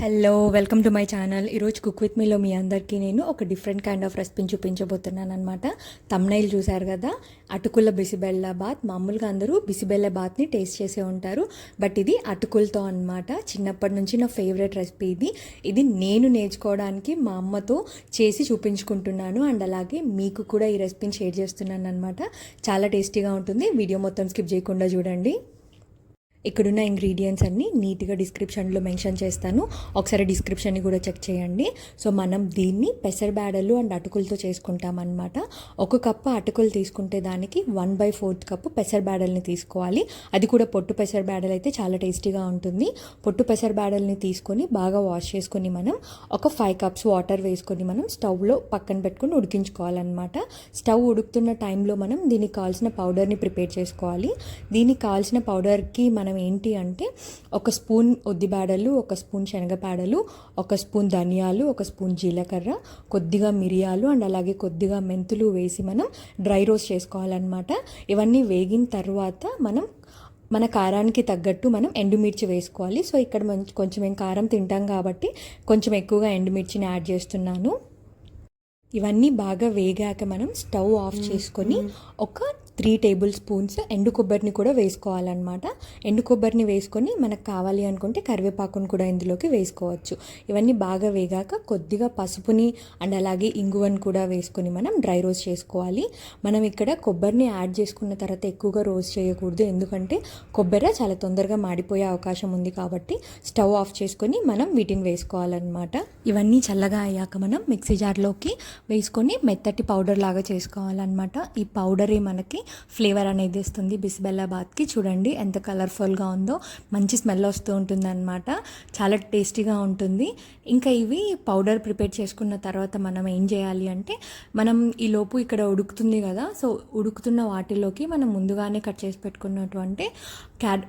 Hello welcome to my channel. ఈరోజు cook with మీలో మీ అందరికీ నేను ఒక డిఫరెంట్ కైండ్ ఆఫ్ రెసిపీని చూపించబోతున్నాను అనమాట. తమ్నైల్ చూశారు కదా, అటుకుల బిసిబెల్ల బాత్. మామూలుగా అందరూ బిసిబెల్ల బాత్ని టేస్ట్ చేసే ఉంటారు, బట్ ఇది అటుకులతో అనమాట. చిన్నప్పటి నుంచి నా ఫేవరెట్ రెసిపీ ఇది నేను నేర్చుకోవడానికి మా అమ్మతో చేసి చూపించుకుంటున్నాను, అండ్ అలాగే మీకు కూడా ఈ రెసిపీని షేర్ చేస్తున్నాను అనమాట. చాలా టేస్టీగా ఉంటుంది. వీడియో మొత్తం స్కిప్ చేయకుండా చూడండి. ఇక్కడున్న ఇంగ్రీడియంట్స్ అన్నీ నీట్గా డిస్క్రిప్షన్లో మెన్షన్ చేస్తాను, ఒకసారి డిస్క్రిప్షన్ని కూడా చెక్ చేయండి. సో మనం దీన్ని పెసరబేడలు అండ్ అటుకులతో చేసుకుంటామన్నమాట. ఒక కప్పు అటుకులు తీసుకుంటే దానికి 1/4 కప్పు పెసరబేడల్ని తీసుకోవాలి. అది కూడా పొట్టు పెసరబేడలు అయితే చాలా టేస్టీగా ఉంటుంది. పొట్టు పెసరబేడల్ని తీసుకొని బాగా వాష్ చేసుకొని మనం ఒక 5 కప్స్ వాటర్ వేసుకొని మనం స్టవ్లో పక్కన పెట్టుకొని ఉడికించుకోవాలన్నమాట. స్టవ్ ఉడుకుతున్న టైంలో మనం దీనికి కావాల్సిన పౌడర్ని ప్రిపేర్ చేసుకోవాలి. దీనికి కావాల్సిన పౌడర్కి మనం ఏంటి అంటే 1 స్పూన్ ఉద్దిబేడలు, 1 స్పూన్ శనగపేడలు, 1 స్పూన్ ధనియాలు, 1 స్పూన్ జీలకర్ర, కొద్దిగా మిరియాలు అండ్ అలాగే కొద్దిగా మెంతులు వేసి మనం డ్రై రోస్ట్ చేసుకోవాలన్నమాట. ఇవన్నీ వేగిన తర్వాత మన కారానికి తగ్గట్టు మనం ఎండుమిర్చి వేసుకోవాలి. సో ఇక్కడ కొంచెం మేము కారం తింటాం కాబట్టి కొంచెం ఎక్కువగా ఎండుమిర్చిని యాడ్ చేస్తున్నాను. ఇవన్నీ బాగా వేగాక మనం స్టవ్ ఆఫ్ చేసుకొని ఒక 3 టేబుల్ స్పూన్స్ ఎండు కొబ్బరిని కూడా వేసుకోవాలన్నమాట. ఎండు కొబ్బరిని వేసుకొని మనకు కావాలి అనుకుంటే కరివేపాకును కూడా ఇందులోకి వేసుకోవచ్చు. ఇవన్నీ బాగా వేగాక కొద్దిగా పసుపుని అండ్ అలాగే ఇంగువను కూడా వేసుకొని మనం డ్రై రోస్ట్ చేసుకోవాలి. మనం ఇక్కడ కొబ్బరిని యాడ్ చేసుకున్న తర్వాత ఎక్కువగా రోస్ట్ చేయకూడదు, ఎందుకంటే కొబ్బరి చాలా తొందరగా మాడిపోయే అవకాశం ఉంది కాబట్టి స్టవ్ ఆఫ్ చేసుకొని మనం వీటిని వేసుకోవాలన్నమాట. ఇవన్నీ చల్లగా అయ్యాక మనం మిక్సీ జార్లోకి వేసుకొని మెత్తటి పౌడర్ లాగా చేసుకోవాలన్నమాట. ఈ పౌడరే మనకి ఫ్లేవర్ అనేది ఇస్తుంది బిసిబెల్ల బాత్కి. చూడండి ఎంత కలర్ఫుల్గా ఉందో, మంచి స్మెల్ వస్తూ ఉంటుంది అనమాట. చాలా టేస్టీగా ఉంటుంది. ఇంకా ఇవి పౌడర్ ప్రిపేర్ చేసుకున్న తర్వాత మనం ఏం చేయాలి అంటే, మనం ఈలోపు ఇక్కడ ఉడుకుతుంది కదా, సో ఉడుకుతున్న వాటిలోకి మనం ముందుగానే కట్ చేసి పెట్టుకున్నటువంటి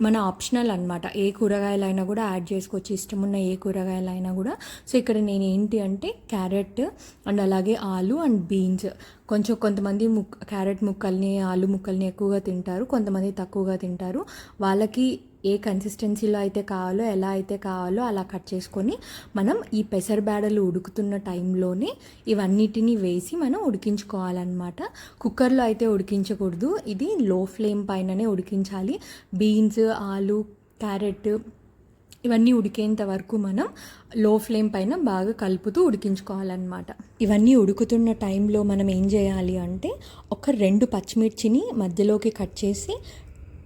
మన ఆప్షనల్ అనమాట. ఏ కూరగాయలైనా కూడా యాడ్ చేసుకోవచ్చు, ఇష్టమున్న ఏ కూరగాయలైనా కూడా. సో ఇక్కడ నేను ఏంటి అంటే క్యారెట్ అండ్ అలాగే ఆలు అండ్ బీన్స్, కొంతమంది క్యారెట్ ముక్కల్ని ఆలు ముక్కల్ని ఎక్కువగా తింటారు, కొంతమంది తక్కువగా తింటారు. వాళ్ళకి ఏ కన్సిస్టెన్సీలో అయితే కావాలో, ఎలా అయితే కావాలో అలా కట్ చేసుకొని మనం ఈ పెసరబేడలు ఉడుకుతున్న టైంలోనే ఇవన్నిటిని వేసి మనం ఉడికించుకోవాలన్నమాట. కుక్కర్లో అయితే ఉడికించకూడదు, ఇది లో ఫ్లేమ్ పైననే ఉడికించాలి. బీన్స్, ఆలు, క్యారెట్ ఇవన్నీ ఉడికేంత వరకు మనం లో ఫ్లేమ్ పైన బాగా కలుపుతూ ఉడికించుకోవాలన్నమాట. ఇవన్నీ ఉడుకుతున్న టైంలో మనం ఏం చేయాలి అంటే ఒక 2 పచ్చిమిర్చిని మధ్యలోకి కట్ చేసి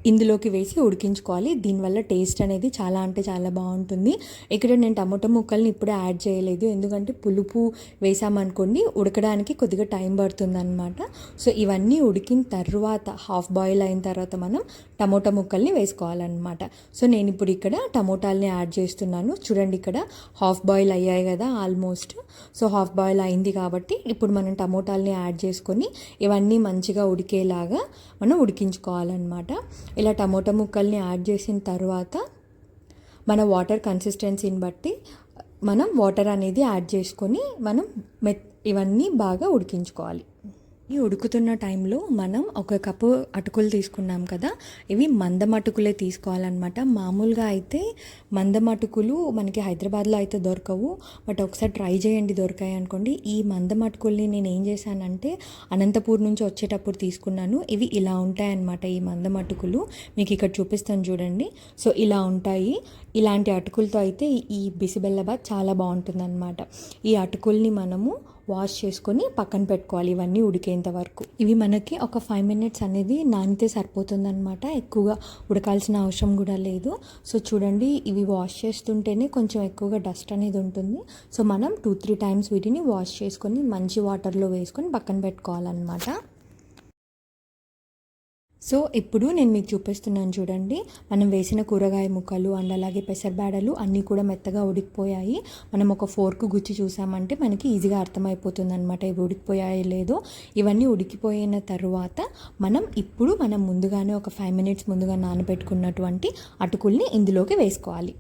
ఇందులోకి వేసి ఉడికించుకోవాలి. దీనివల్ల టేస్ట్ అనేది చాలా అంటే చాలా బాగుంటుంది. ఇక్కడ నేను టమాటో ముక్కల్ని ఇప్పుడే యాడ్ చేయలేదు, ఎందుకంటే పులుపు వేసామనుకోండి ఉడకడానికి కొద్దిగా టైం పడుతుంది అనమాట. సో ఇవన్నీ ఉడికిన తర్వాత హాఫ్ బాయిల్ అయిన తర్వాత మనం టమోటా ముక్కల్ని వేసుకోవాలన్నమాట. సో నేను ఇప్పుడు ఇక్కడ టమోటాలని యాడ్ చేస్తున్నాను. చూడండి ఇక్కడ హాఫ్ బాయిల్ అయ్యాయి కదా ఆల్మోస్ట్. సో హాఫ్ బాయిల్ అయింది కాబట్టి ఇప్పుడు మనం టమోటాలని యాడ్ చేసుకొని ఇవన్నీ మంచిగా ఉడికేలాగా మనం ఉడికించుకోవాలన్నమాట. ఇలా టమోటా ముక్కల్ని యాడ్ చేసిన తర్వాత మన వాటర్ కన్సిస్టెన్సీని బట్టి మనం వాటర్ అనేది యాడ్ చేసుకొని మనం ఇవన్నీ బాగా ఉడికించుకోవాలి. ఈ ఉడుకుతున్న టైంలో మనం 1 కప్పు అటుకులు తీసుకున్నాం కదా, ఇవి మందం అటుకులే తీసుకోవాలన్నమాట. మామూలుగా అయితే మందం అటుకులు మనకి హైదరాబాద్లో అయితే దొరకవు, బట్ ఒకసారి ట్రై చేయండి దొరికాయి అనుకోండి. ఈ మందం అటుకుల్ని నేను ఏం చేశానంటే అనంతపూర్ నుంచి వచ్చేటప్పుడు తీసుకున్నాను. ఇవి ఇలా ఉంటాయన్నమాట ఈ మందం అటుకులు, మీకు ఇక్కడ చూపిస్తాను చూడండి. సో ఇలా ఉంటాయి. ఇలాంటి అటుకులతో అయితే ఈ బిసిబెల్లబాత్ చాలా బాగుంటుందన్నమాట. ఈ అటుకుల్ని మనము వాష్ చేసుకొని పక్కన పెట్టుకోవాలి ఇవన్నీ ఉడికేంత వరకు. ఇవి మనకి ఒక 5 మినిట్స్ అనేది నానితే సరిపోతుందన్నమాట, ఎక్కువగా ఉడకాల్సిన అవసరం కూడా లేదు. సో చూడండి ఇవి వాష్ చేస్తుంటేనే కొంచెం ఎక్కువగా డస్ట్ అనేది ఉంటుంది. సో మనం 2-3 టైమ్స్ వీటిని వాష్ చేసుకొని మంచి వాటర్లో వేసుకొని పక్కన పెట్టుకోవాలన్నమాట. సో ఇప్పుడు నేను మీకు చూపిస్తున్నాను చూడండి, మనం వేసిన కూరగాయ ముక్కలు అండ్ అలాగే పెసరబేడలు అన్నీ కూడా మెత్తగా ఉడికిపోయాయి. మనం ఒక ఫోర్క్ గుచ్చి చూసామంటే మనకి ఈజీగా అర్థమైపోతుంది అనమాట ఇవి ఉడికిపోయాయో లేదో. ఇవన్నీ ఉడికిపోయిన తర్వాత మనం ముందుగానే ఒక 5 మినిట్స్ ముందుగా నానబెట్టుకున్నటువంటి అటుకుల్ని ఇందులోకి వేసుకోవాలి.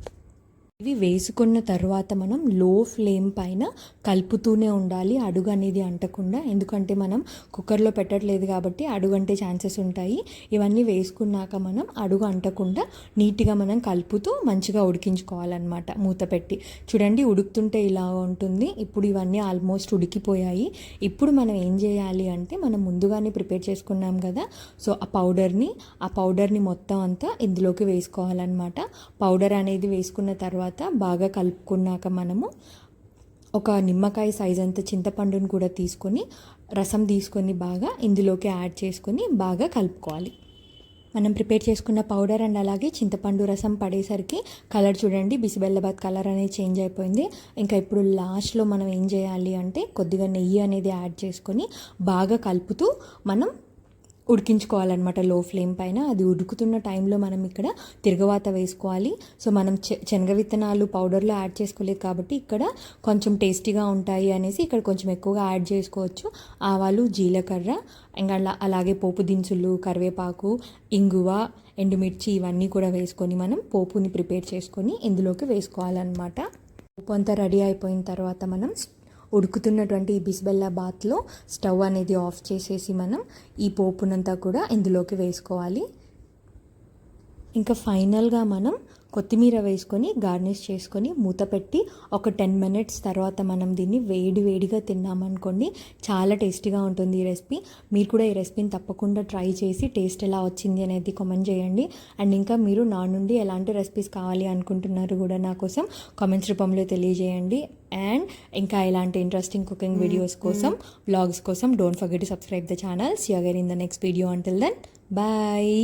ఇవి వేసుకున్న తర్వాత మనం లో ఫ్లేమ్ పైన కలుపుతూనే ఉండాలి, అడుగు అనేది అంటకుండా. ఎందుకంటే మనం కుక్కర్లో పెట్టట్లేదు కాబట్టి అడుగంటే ఛాన్సెస్ ఉంటాయి. ఇవన్నీ వేసుకున్నాక మనం అడుగు అంటకుండా నీట్గా మనం కలుపుతూ మంచిగా ఉడికించుకోవాలన్నమాట మూత పెట్టి. చూడండి ఉడుకుతుంటే ఇలా ఉంటుంది. ఇప్పుడు ఇవన్నీ ఆల్మోస్ట్ ఉడికిపోయాయి. ఇప్పుడు మనం ఏం చేయాలి అంటే మనం ముందుగానే ప్రిపేర్ చేసుకున్నాం కదా, సో ఆ పౌడర్ని మొత్తం అంతా ఇందులోకి వేసుకోవాలన్నమాట. పౌడర్ అనేది వేసుకున్న తర్వాత బాగా కలుపుకున్నాక మనము ఒక నిమ్మకాయ సైజ్ అంత చింతపండుని కూడా తీసుకొని రసం తీసుకొని బాగా ఇందులోకి యాడ్ చేసుకొని బాగా కలుపుకోవాలి. మనం ప్రిపేర్ చేసుకున్న పౌడర్ అండ్ అలాగే చింతపండు రసం పడేసరికి కలర్ చూడండి, బిసిబెల్లబాత్ కలర్ అనేది చేంజ్ అయిపోయింది. ఇంకా ఇప్పుడు లాస్ట్లో మనం ఏం చేయాలి అంటే కొద్దిగా నెయ్యి అనేది యాడ్ చేసుకొని బాగా కలుపుతూ మనం ఉడికించుకోవాలన్నమాట లో ఫ్లేమ్ పైన. అది ఉడుకుతున్న టైంలో మనం ఇక్కడ తిరగవాత వేసుకోవాలి. సో మనం శనగ విత్తనాలు పౌడర్లో యాడ్ చేసుకోలేదు కాబట్టి ఇక్కడ కొంచెం టేస్టీగా ఉంటాయి అనేసి ఇక్కడ కొంచెం ఎక్కువగా యాడ్ చేసుకోవచ్చు. ఆవాలు, జీలకర్ర, ఇంకా అలాగే పోపు దినుసులు, కరివేపాకు, ఇంగువ, ఎండుమిర్చి ఇవన్నీ కూడా వేసుకొని మనం పోపుని ప్రిపేర్ చేసుకొని ఇందులోకి వేసుకోవాలన్నమాట. పోపు అంతా రెడీ అయిపోయిన తర్వాత మనం ఉడుకుతున్నటువంటి ఈ బిసిబెల్లాబాత్లో స్టవ్ అనేది ఆఫ్ చేసేసి మనం ఈ పోపునంతా కూడా ఇందులోకి వేసుకోవాలి. ఇంకా ఫైనల్గా మనం కొత్తిమీర వేసుకొని గార్నిష్ చేసుకొని మూత పెట్టి ఒక 10 మినిట్స్ తర్వాత మనం దీన్ని వేడిగా తిన్నామనుకోండి, చాలా టేస్టీగా ఉంటుంది ఈ రెసిపీ. మీరు కూడా ఈ రెసిపీని తప్పకుండా ట్రై చేసి టేస్ట్ ఎలా వచ్చింది అనేది కామెంట్ చేయండి. అండ్ ఇంకా మీరు నా నుండి ఎలాంటి రెసిపీస్ కావాలి అనుకుంటున్నారు కూడా నా కోసం కామెంట్స్ రూపంలో తెలియజేయండి. అండ్ ఇంకా ఇలాంటి ఇంట్రెస్టింగ్ కుకింగ్ వీడియోస్ కోసం, వ్లాగ్స్ కోసం don't forget to subscribe the channel. See you again in the next video. Until then, bye.